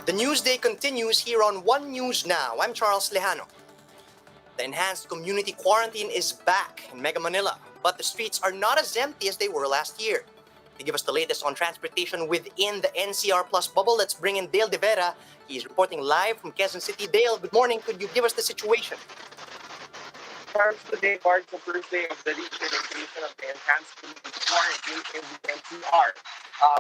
The news day continues here on One News Now. I'm Charles Lejano. The enhanced community quarantine is back in Mega Manila, but the streets are not as empty as they were last year. To give us the latest on transportation within the NCR Plus bubble, let's bring in Dale De Vera. He's reporting live from Quezon City. Dale, good morning. Could you give us the situation? Charles, today marks the first day of the reimplementation of the enhanced community quarantine in the NCR,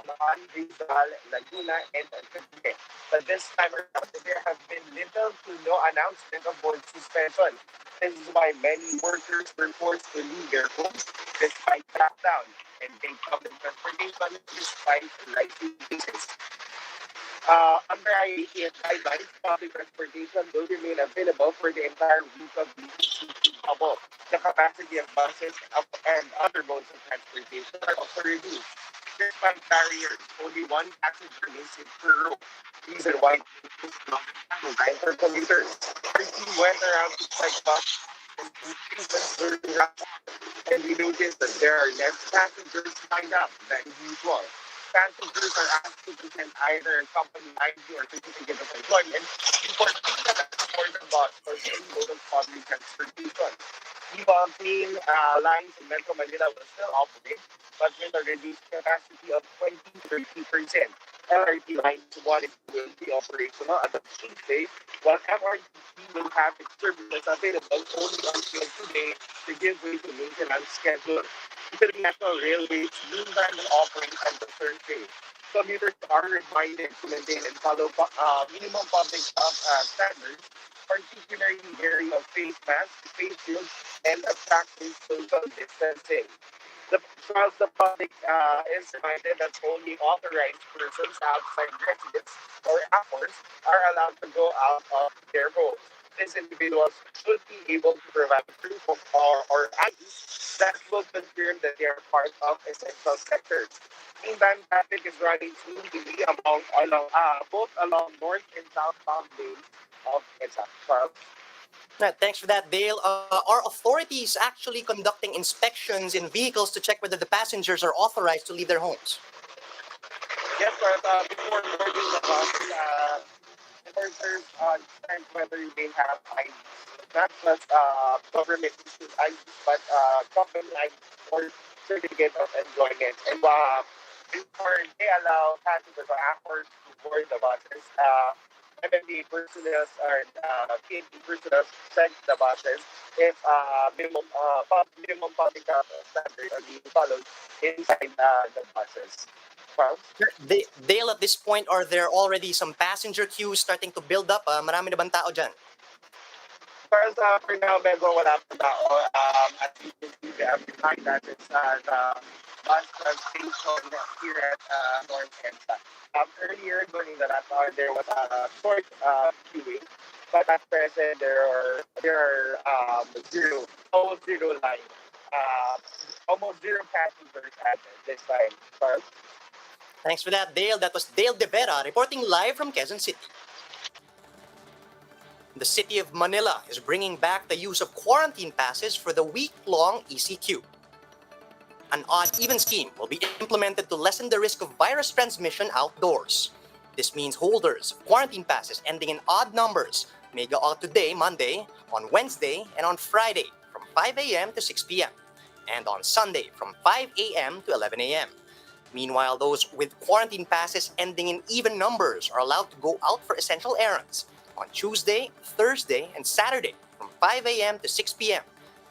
Mahal, Rizal, Laguna, and Cavite. But this time around, there have been little to no announcement of work suspension. This is why many workers were forced to leave their homes despite lockdown and take public transportation despite rising cases. Under IATF guidelines, public transportation will remain available for the entire week of the ECT bubble. The capacity of buses and other modes of transportation are also reduced. Despite barriers, only one passenger may sit per row. Reason why it is not time for commuters. Our team went around to check buses and treatments during rush hour, and we noticed that there are less passengers lined up than usual. Passengers are asked to present either a company ID or certificate of employment before being allowed to board the bus or any mode of public transportation. Meanwhile, train lines in Metro Manila will still operate, but with a reduced capacity of 20-30%. LRT lines 1 and 2 will be operational at the same day, while MRT will have its services available only until today to give way to maintenance schedule. International Railways meanwhile will operate until Thursday. Commuters are reminded to maintain and follow minimum public health standards, particularly wearing of face masks, face shields, and practice social distancing. The public is reminded that only authorized persons outside residence or actors are allowed to go out of their homes. These individuals should be able to provide proof of or IDs that will confirm that they are part of essential sectors. Meantime, traffic is running smoothly both along north and southbound lanes of EDSA. Charles. Right, thanks for that, Dale. Are authorities actually conducting inspections in vehicles to check whether the passengers are authorized to leave their homes? Yes, but before boarding the bus, workers check whether they have IDs, not just government issued IDs, but company IDs or certificate of employment. And before they allow passengers or actors to board the buses, MMD personnel or PNP personnel check the buses if minimum public health standards are being followed inside the buses. Well, Dale, at this point, are there already some passenger queues starting to build up? Marami na bang tao dyan? for now, medyo wala pa tao. As you can see, they have behind that is the bus station here at North EDSA. Earlier during the last hour, there was a short queuing, but at present there are almost zero line, uh, almost zero passengers at this time. But Thanks for that, Dale. That was Dale De Vera reporting live from Quezon City. The city of Manila is bringing back the use of quarantine passes for the week-long ECQ. An odd-even scheme will be implemented to lessen the risk of virus transmission outdoors. This means holders of quarantine passes ending in odd numbers may go out today, Monday, on Wednesday, and on Friday from 5 a.m. to 6 p.m. and on Sunday from 5 a.m. to 11 a.m. Meanwhile, those with quarantine passes ending in even numbers are allowed to go out for essential errands on Tuesday, Thursday, and Saturday from 5 a.m. to 6 p.m.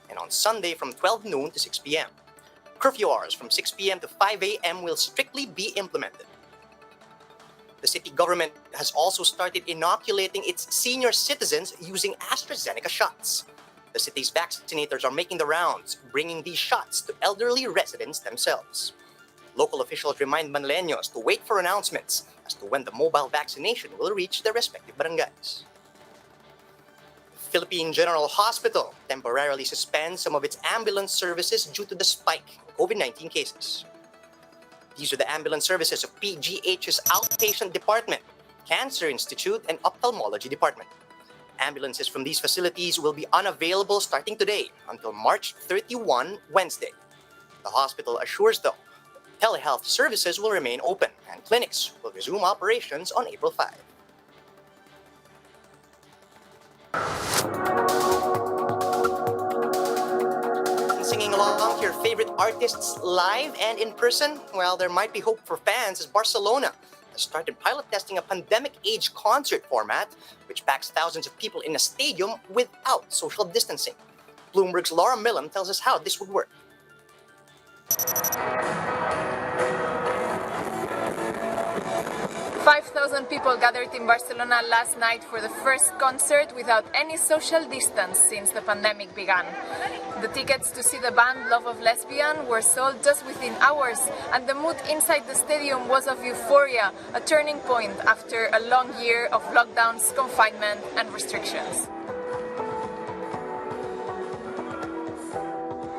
and on Sunday from 12 noon to 6 p.m. Curfew hours from 6 p.m. to 5 a.m. will strictly be implemented. The city government has also started inoculating its senior citizens using AstraZeneca shots. The city's vaccinators are making the rounds, bringing these shots to elderly residents themselves. Local officials remind Manileños to wait for announcements as to when the mobile vaccination will reach their respective barangays. Philippine General Hospital temporarily suspends some of its ambulance services due to the spike in COVID-19 cases. These are the ambulance services of PGH's Outpatient Department, Cancer Institute, and Ophthalmology Department. Ambulances from these facilities will be unavailable starting today until March 31, Wednesday. The hospital assures, though, telehealth services will remain open and clinics will resume operations on April 5. Singing along to your favorite artists live and in person? Well, there might be hope for fans as Barcelona has started pilot testing a pandemic-age concert format which packs thousands of people in a stadium without social distancing. Bloomberg's Laura Millam tells us how this would work. 5,000 people gathered in Barcelona last night for the first concert without any social distance since the pandemic began. The tickets to see the band Love of Lesbian were sold just within hours, and the mood inside the stadium was of euphoria, a turning point after a long year of lockdowns, confinement and restrictions.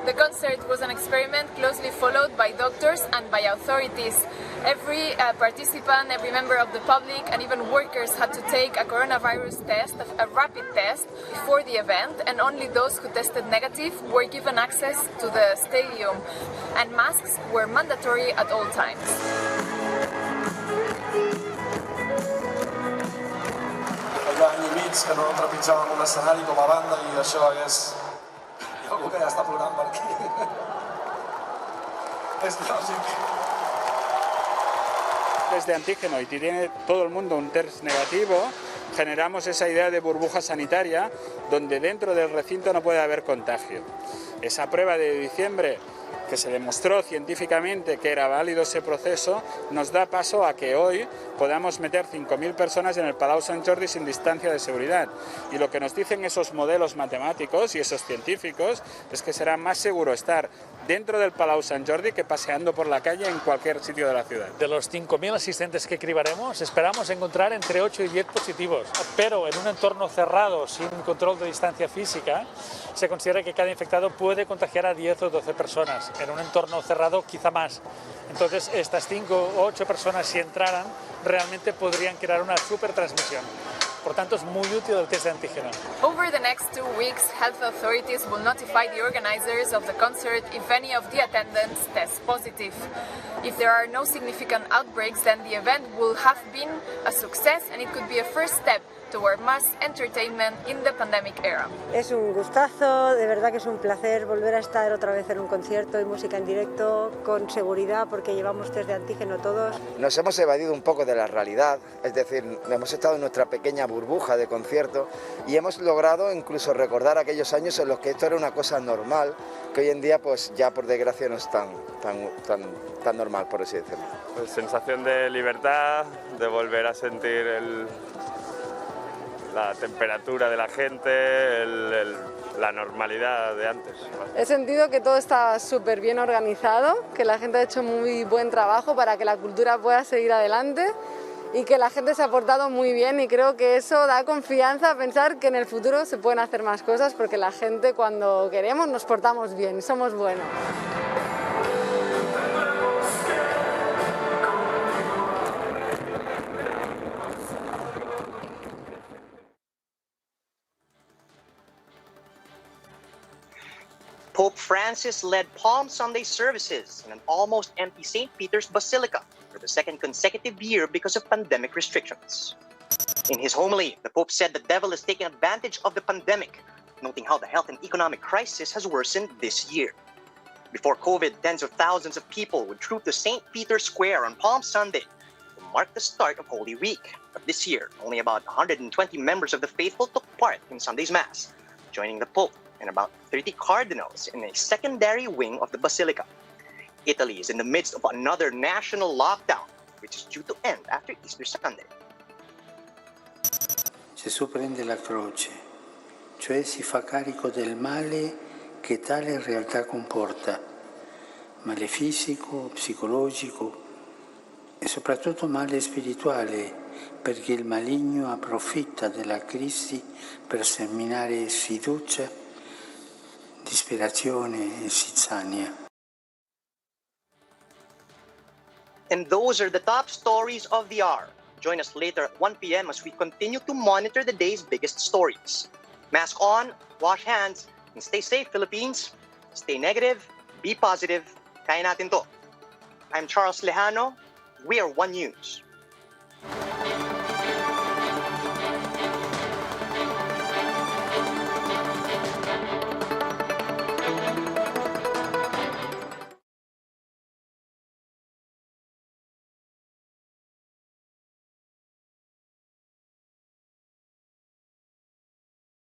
The concert was an experiment closely followed by doctors and by authorities. Every participant, every member of the public and even workers had to take a coronavirus test, a rapid test, before the event, and only those who tested negative were given access to the stadium, and masks were mandatory at all times. Agli anni i mig que no trepitjàvem un escenari com a banda i això és... Hi ha algú que ja està plorant per aquí. És lògic. Test de antígeno y tiene todo el mundo un test negativo, generamos esa idea de burbuja sanitaria donde dentro del recinto no puede haber contagio. Esa prueba de diciembre, que se demostró científicamente que era válido ese proceso, nos da paso a que hoy podamos meter 5.000 personas en el Palau Sant Jordi sin distancia de seguridad. Y lo que nos dicen esos modelos matemáticos y esos científicos es que será más seguro estar dentro del Palau Sant Jordi que paseando por la calle en cualquier sitio de la ciudad. De los 5.000 asistentes que cribaremos, esperamos encontrar entre 8 y 10 positivos, pero en un entorno cerrado, sin control de distancia física, se considera que cada infectado puede contagiar a 10 o 12 personas. En un entorno cerrado, quizá más. Entonces, estas 5 o 8 personas, si entraran, realmente podrían crear una supertransmisión. Por tanto, es muy útil el test de antígeno. Over the next 2 weeks, health authorities will notify the organizers of the concert if any of the attendants test positive. If there are no significant outbreaks, then the event will have been a success and it could be a first step toward mass entertainment in the pandemic era. Es un gustazo, de verdad que es un placer volver a estar otra vez en un concierto y música en directo con seguridad porque llevamos test de antígeno todos. Nos hemos evadido un poco de la realidad, es decir, hemos estado en nuestra pequeña burbuja de concierto y hemos logrado incluso recordar aquellos años en los que esto era una cosa normal, que hoy en día pues ya por desgracia no es tan normal, por así decirlo. Pues sensación de libertad, de volver a sentir la temperatura de la gente, la normalidad de antes. He sentido que todo está súper bien organizado, que la gente ha hecho muy buen trabajo para que la cultura pueda seguir adelante y que la gente se ha portado muy bien, y creo que eso da confianza a pensar que en el futuro se pueden hacer más cosas porque la gente cuando queremos nos portamos bien y somos buenos. Pope Francis led Palm Sunday services in an almost empty St. Peter's Basilica for the second consecutive year because of pandemic restrictions. In his homily, the Pope said the devil is taking advantage of the pandemic, noting how the health and economic crisis has worsened this year. Before COVID, tens of thousands of people would troop to St. Peter's Square on Palm Sunday to mark the start of Holy Week. But this year, only about 120 members of the faithful took part in Sunday's Mass, joining the Pope and about 30 cardinals in a secondary wing of the Basilica. Italy is in the midst of another national lockdown, which is due to end after Easter Sunday. Gesù prende la croce, cioè si fa carico del male che tale realtà comporta, male fisico, psicologico e soprattutto male spirituale, perché il maligno approfitta della crisi per seminare sfiducia, disperazione e zizzania. And those are the top stories of the hour. Join us later at 1 p.m. as we continue to monitor the day's biggest stories. Mask on, wash hands, and stay safe, Philippines. Stay negative, be positive. Kaya natin to. I'm Charles Lejano. We are One News.